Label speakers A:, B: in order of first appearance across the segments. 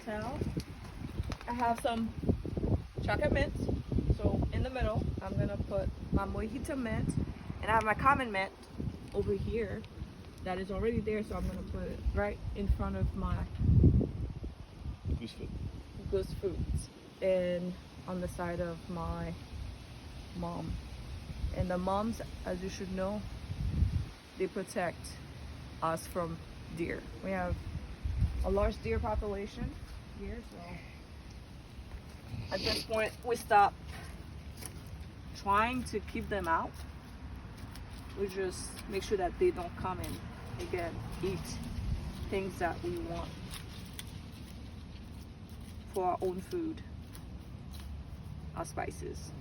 A: tell, I have some chocolate mint. So in the middle, I'm gonna put my mojito mint, and I have my common mint over here that is already there. So I'm gonna put it right in front of my goose foods, and on the side of my mom. And the moms, as you should know, they protect us from deer. We have a large deer population here, so at this point we stop trying to keep them out. We just make sure that they don't come and again eat things that we want for our own food, our spices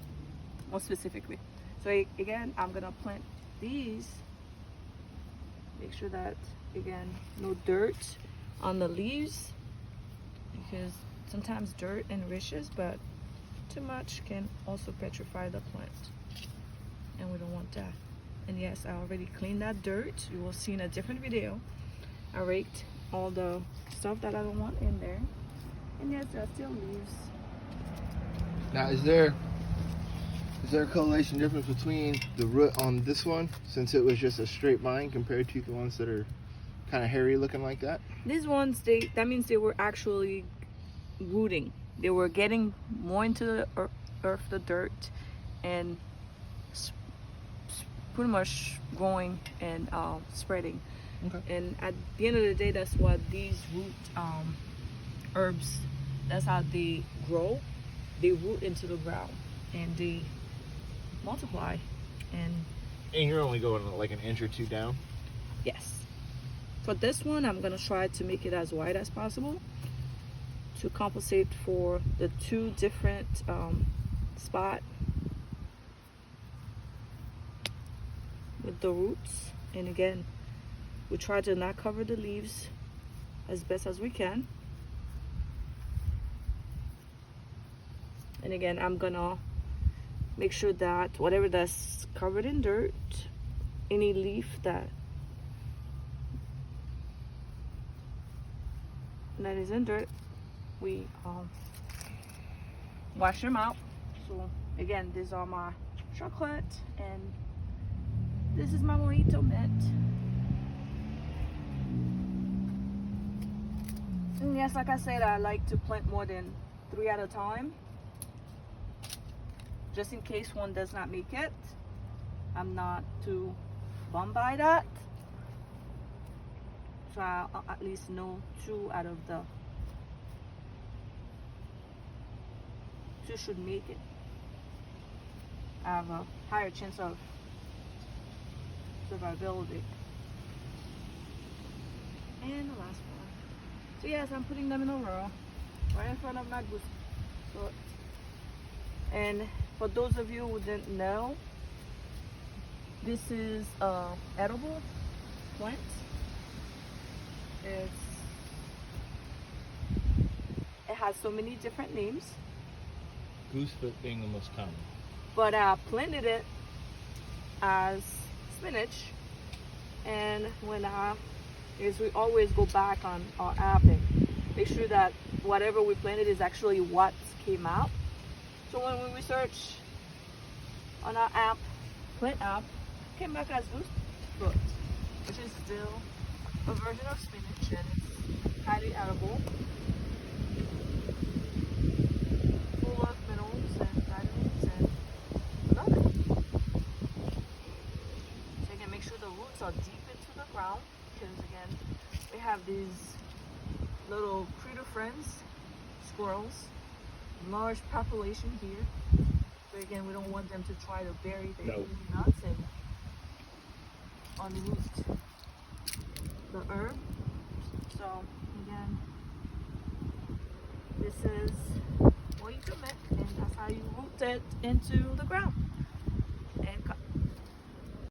A: more specifically. So again, I'm gonna plant these, make sure that again no dirt on the leaves, because sometimes dirt enriches, but too much can also petrify the plant, and we don't want that. And yes, I already cleaned that dirt. You will see in a different video. I raked all the stuff that I don't want in there, and yes, there are still leaves.
B: Now, is there a correlation difference between the root on this one, since it was just a straight line, compared to the ones that are kind of hairy looking like that?
A: These ones, that means they were actually rooting. They were getting more into the earth, the dirt, and pretty much growing and spreading.
B: Okay.
A: And at the end of the day, that's what these root herbs, that's how they grow. They root into the ground and they multiply. And
B: you're only going like an inch or two down?
A: yes. For this one, I'm gonna try to make it as wide as possible to compensate for the two different spot with the roots. And again, we try to not cover the leaves as best as we can. And again, I'm gonna make sure that whatever that's covered in dirt, any leaf that is in dirt, we wash them out. So again, these are my chocolate, and this is my mojito mint. And yes, like I said, I like to plant more than 3 at a time, just in case one does not make it. I'm not too bummed by that. So I'll at least know 2 out of the 2 should make it. I have a higher chance of survivability. And the last one. So yes, I'm putting them in a row right in front of my goose foot. And for those of you who didn't know, this is edible plant. It has so many different names.
B: Goosefoot being the most common.
A: But I planted it as spinach, and when we always go back on our app and make sure that whatever we planted is actually what came out. So when we research on our app, plant app, came back as goosefoot, which is still a version of spinach, and it's highly edible, full of minerals and vitamins and another. So again, make sure the roots are deep into the ground, because again, we have these little critter friends, squirrels, large population here. But again, we don't want them to try to bury the nuts and unroot the herb. So again, this is mojito mint, and that's how you root it into the ground.